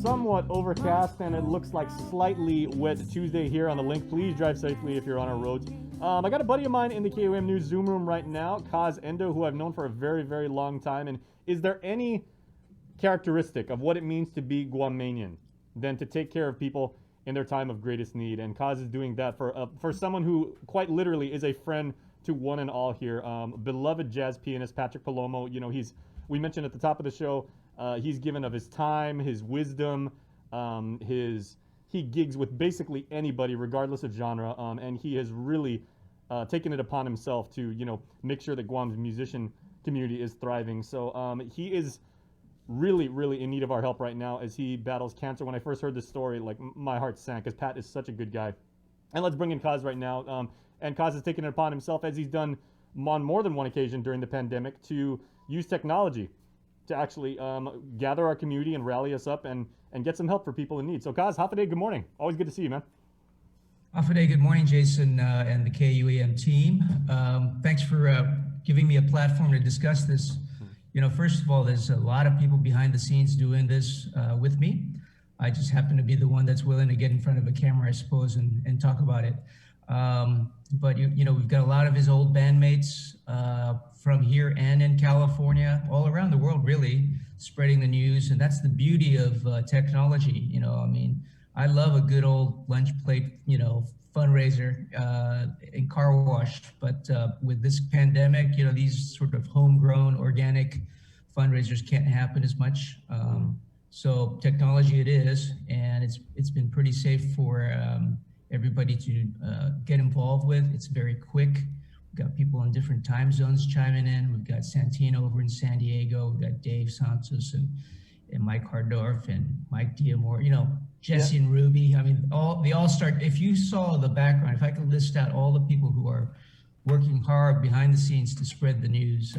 somewhat overcast and it looks like slightly wet Tuesday here on the link. Please drive safely if you're on our roads. I got a buddy of mine in the KOM News Zoom room right now, Kaz Endo, who I've known for a very, very long time. And is there any characteristic of what it means to be Guamanian than to take care of people in their time of greatest need? And Kaz is doing that for someone who quite literally is a friend to one and all here. Beloved jazz pianist Patrick Palomo. You know, we mentioned at the top of the show, he's given of his time, his wisdom, he gigs with basically anybody, regardless of genre, and he has really taken it upon himself to, you know, make sure that Guam's musician community is thriving. So he is really, really in need of our help right now as he battles cancer. When I first heard this story, like, my heart sank, because Pat is such a good guy. And let's bring in Kaz right now. And Kaz has taken it upon himself, as he's done on more than one occasion during the pandemic, to use technology to actually gather our community and rally us up and get some help for people in need. So Kaz, Hafaday, good morning. Always good to see you, man. Hafaday, good morning, Jason and the KUAM team. Thanks for giving me a platform to discuss this. You know, first of all, there's a lot of people behind the scenes doing this with me. I just happen to be the one that's willing to get in front of a camera, I suppose, and talk about it. But you know, we've got a lot of his old bandmates from here and in California, all around the world, really, spreading the news. And that's the beauty of technology. You know, I mean, I love a good old lunch plate, you know, fundraiser and car wash. But with this pandemic, you know, these sort of homegrown organic fundraisers can't happen as much. So technology it is, and it's been pretty safe for everybody to get involved with. It's very quick. We've got people in different time zones chiming in. We've got Santino over in San Diego. We've got Dave Santos and Mike Hardorf and Mike Diamore, you know, Jesse and Ruby. I mean, they all start. If you saw the background, if I could list out all the people who are working hard behind the scenes to spread the news,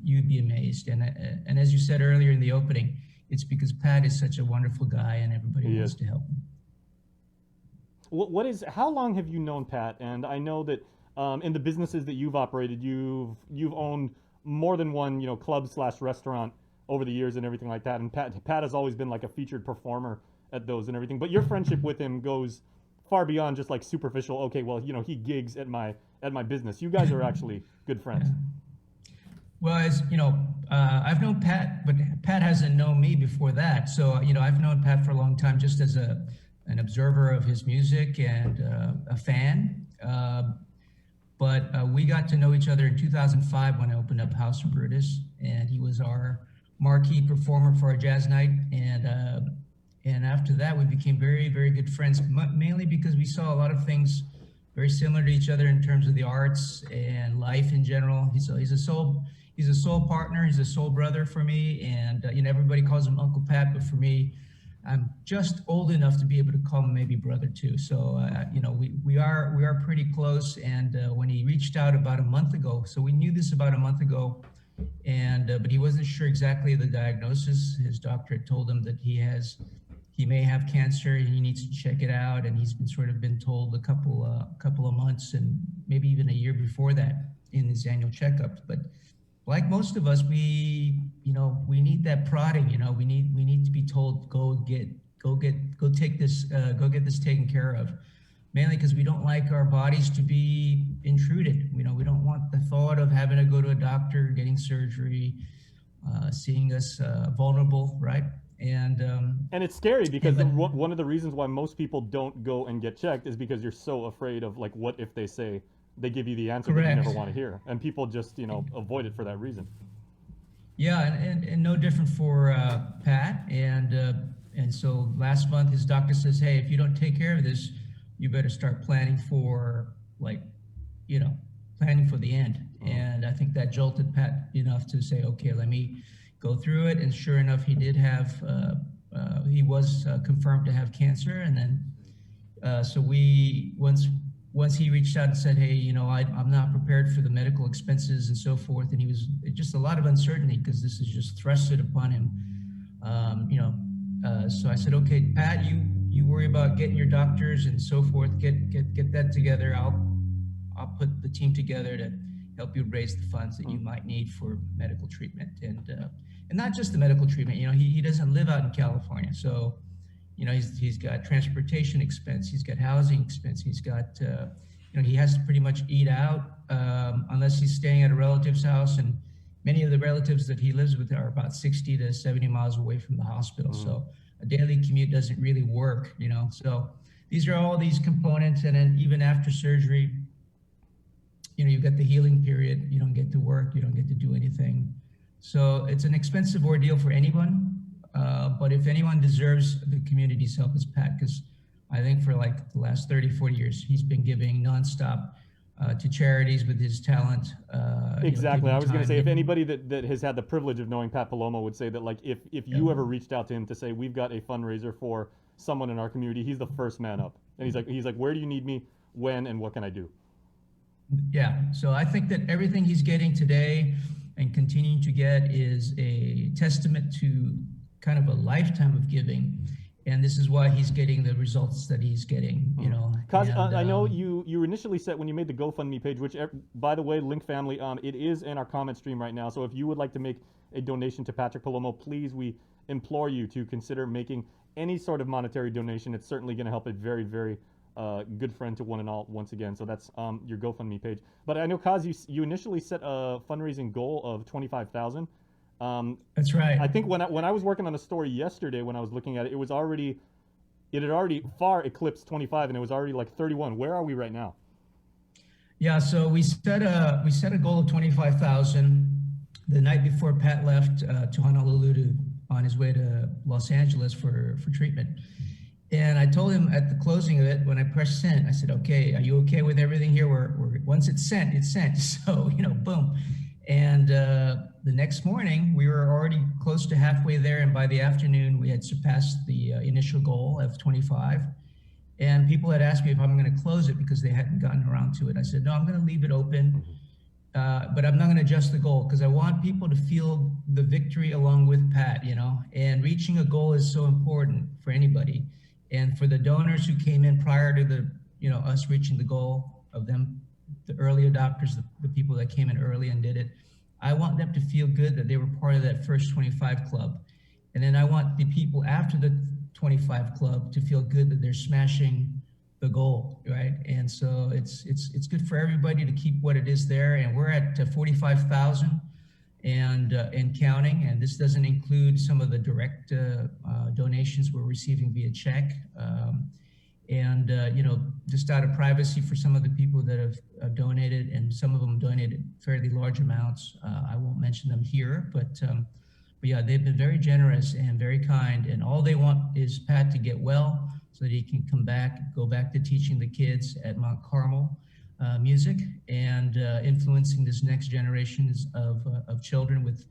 you'd be amazed. And as you said earlier in the opening, it's because Pat is such a wonderful guy and everybody wants to help him. How long have you known Pat? And I know that in the businesses that you've operated, you've owned more than one, you know, club/restaurant over the years and everything like that. And Pat has always been like a featured performer at those and everything. But your friendship with him goes far beyond just like superficial. Okay, well, you know, he gigs at my business. You guys are actually good friends. Well, as you know, I've known Pat, but Pat hasn't known me before that. So, you know, I've known Pat for a long time, just as an observer of his music and a fan. But we got to know each other in 2005 when I opened up House of Brutus, and he was our marquee performer for our jazz night. And after that, we became very, very good friends, mainly because we saw a lot of things very similar to each other in terms of the arts and life in general. He's a soul partner. He's a soul brother for me. And, you know, everybody calls him Uncle Pat, but for me, I'm just old enough to be able to call him maybe brother too. So, you know, we are pretty close. And when he reached out about a month ago, so we knew this about a month ago, and but he wasn't sure exactly the diagnosis. His doctor had told him that he may have cancer. He needs to check it out, and he's been told a couple of months and maybe even a year before that in his annual checkups. But like most of us, we need that prodding. You know, we need to be told, go get this taken care of. Mainly because we don't like our bodies to be intruded. You know, we don't want the thought of having to go to a doctor, getting surgery, seeing us vulnerable, right? And it's scary because one of the reasons why most people don't go and get checked is because you're so afraid of, like, what if they say they give you the answer that you never want to hear, and people just, you know, avoid it for that reason. Yeah, and no different for Pat. And so last month his doctor says, hey, if you don't take care of this, you better start planning for, like, you know, planning for the end. And I think that jolted Pat enough to say, okay, let me go through it. And sure enough, he did have, he was confirmed to have cancer. And then, so once he reached out and said, hey, you know, I'm not prepared for the medical expenses and so forth. And he was just a lot of uncertainty because this is just thrusted upon him, you know. So I said, okay, Pat, you worry about getting your doctors and so forth, get that together. I'll put the team together to help you raise the funds that you might need for medical treatment. And not just the medical treatment, you know, he doesn't live out in California. So he's got transportation expense, he's got housing expense, he's got, he has to pretty much eat out unless he's staying at a relative's house. And many of the relatives that he lives with are about 60 to 70 miles away from the hospital. So a daily commute doesn't really work, So these are all these components. And then even after surgery, you've got the healing period. You don't get to work. You don't get to do anything. So it's an expensive ordeal for anyone. But if anyone deserves the community's help, it's Pat, because I think for like the last 30, 40 years, he's been giving nonstop to charities with his talent. Exactly. I was going to say, if anybody that has had the privilege of knowing Pat Palomo would say that, like, if you ever reached out to him to say, we've got a fundraiser for someone in our community, he's the first man up. And he's like, where do you need me? When? And what can I do? Yeah. So I think that everything he's getting today and continuing to get is a testament to kind of a lifetime of giving. And this is why he's getting the results that he's getting, Cause I know you initially said when you made the GoFundMe page, which, by the way, Link family, it is in our comment stream right now. So if you would like to make a donation to Patrick Palomo, please, we implore you to consider making any sort of monetary donation. It's certainly going to help a very, very good friend to one and all once again. So that's your GoFundMe page. But I know, Kaz, you initially set a fundraising goal of $25,000. That's right. I think when I was working on a story yesterday, when I was looking at it, it had already far eclipsed 25, and it was already like 31. Where are we right now? Yeah, so we set a goal of 25,000 the night before Pat left to Honolulu on his way to Los Angeles for treatment. And I told him at the closing of it, when I pressed send, I said, okay, are you okay with everything here? Once it's sent, it's sent. So, boom. And the next morning, we were already close to halfway there. And by the afternoon, we had surpassed the initial goal of 25. And people had asked me if I'm going to close it because they hadn't gotten around to it. I said, no, I'm going to leave it open, but I'm not going to adjust the goal because I want people to feel the victory along with Pat, and reaching a goal is so important for anybody. And for the donors who came in prior to us reaching the goal of them, the early adopters, the people that came in early and did it, I want them to feel good that they were part of that first 25 club. And then I want the people after the 25 club to feel good that they're smashing the goal, right? And so it's good for everybody to keep what it is there. And we're at 45,000 and counting. And this doesn't include some of the direct donations we're receiving via check. Just out of privacy for some of the people that have donated, and some of them donated fairly large amounts. I won't mention them here, but yeah, they've been very generous and very kind. And all they want is Pat to get well so that he can go back to teaching the kids at Mount Carmel music and influencing this next generations of children with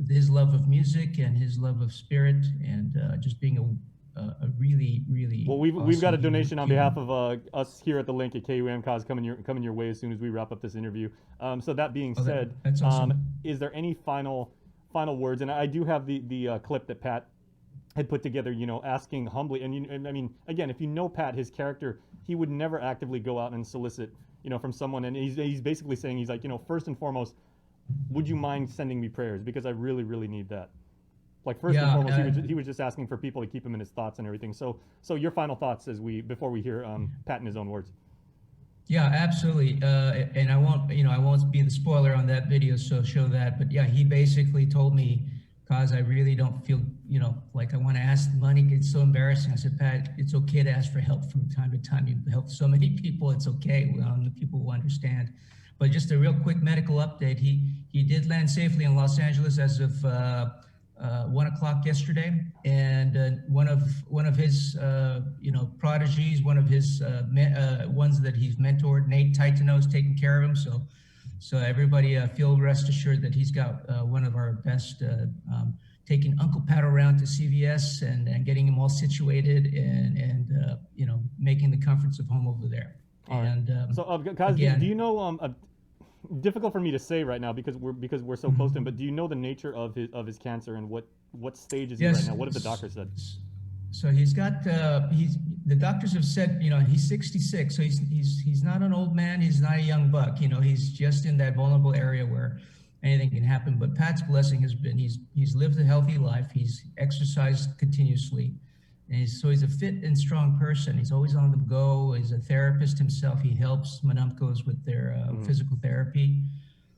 his love of music and his love of spirit and just being a really, really well. We've awesome got a donation on behalf of us here at the Link at KUM Cause coming your way as soon as we wrap up this interview. So that being said, that's awesome. Is there any final words? And I do have the clip that Pat had put together, asking humbly. And I mean, again, if you know Pat, his character, he would never actively go out and solicit, from someone. And he's basically saying, he's like, first and foremost, would you mind sending me prayers? Because I really, really need that. Like first and foremost, he was just asking for people to keep him in his thoughts and everything. So your final thoughts before we hear Pat in his own words. Yeah, absolutely. And I won't be the spoiler on that video, so show that. But yeah, he basically told me, cause I really don't feel, like I want to ask the money. It's so embarrassing. I said, Pat, it's okay to ask for help from time to time. You've helped so many people. It's okay. The people will understand. But just a real quick medical update. He did land safely in Los Angeles as of 1 o'clock yesterday, and one of his prodigies, one of his ones that he's mentored, Nate Titano, is taking care of him. So everybody feel rest assured that he's got one of our best, taking Uncle Pat around to CVS and getting him all situated and making the comforts of home over there. All and right. So guys, again, do you know difficult for me to say right now because we're so close to him, but do you know the nature of his cancer and what stage is he right now? What have the doctors said? So he's got the doctors have said, he's 66, so he's not an old man, he's not a young buck, he's just in that vulnerable area where anything can happen. But Pat's blessing has been he's lived a healthy life, he's exercised continuously, And so he's a fit and strong person. He's always on the go. He's a therapist himself. He helps Manamcos with their physical therapy.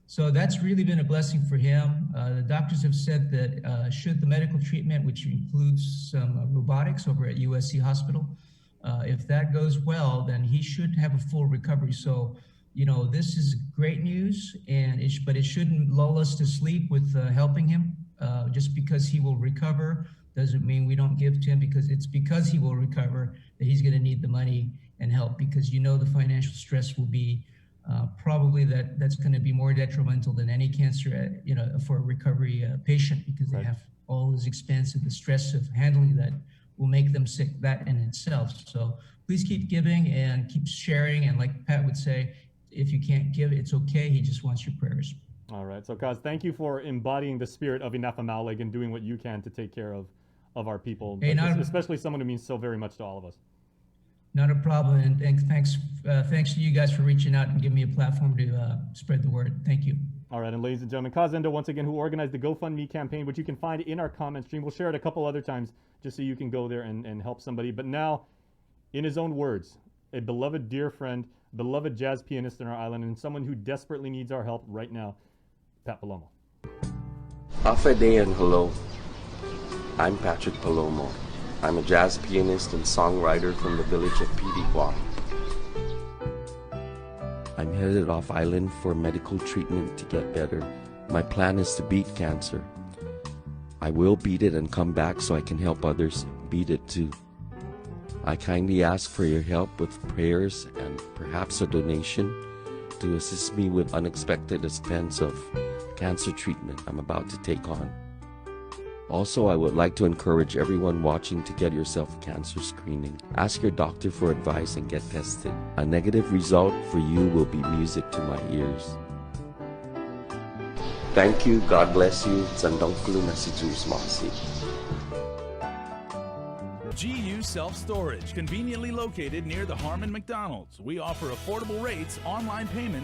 So that's really been a blessing for him. The doctors have said that should the medical treatment, which includes some robotics over at USC Hospital, if that goes well, then he should have a full recovery. So, you know, this is great news, and but it shouldn't lull us to sleep with helping him. Just because he will recover doesn't mean we don't give to him, because it's because he will recover that he's going to need the money and help, because you know the financial stress will be probably that's going to be more detrimental than any cancer, you know, for a recovery patient, because they have all this expense and the stress of handling that will make them sick, that in itself. So please keep giving and keep sharing. And like Pat would say, if you can't give, it's okay. He just wants your prayers. All right. So, Kaz, thank you for embodying the spirit of Inafamaulig and doing what you can to take care of our people, hey, especially someone who means so very much to all of us. Not a problem. And thanks to you guys for reaching out and giving me a platform to spread the word. Thank you. All right. And ladies and gentlemen, Kaz Endo, once again, who organized the GoFundMe campaign, which you can find in our comment stream. We'll share it a couple other times just so you can go there and help somebody. But now, in his own words, a beloved dear friend, beloved jazz pianist in our island, and someone who desperately needs our help right now, Pat Palomo. Afe day and hello. I'm Patrick Palomo. I'm a jazz pianist and songwriter from the village of Pidiguan. I'm headed off island for medical treatment to get better. My plan is to beat cancer. I will beat it and come back so I can help others beat it too. I kindly ask for your help with prayers and perhaps a donation to assist me with unexpected expense of cancer treatment I'm about to take on. Also, I would like to encourage everyone watching to get yourself cancer screening. Ask your doctor for advice and get tested. A negative result for you will be music to my ears. Thank you, God bless you. Sandongkulu nasi Zeus Masi. GU Self-Storage, conveniently located near the Harmon McDonald's. We offer affordable rates, online payment,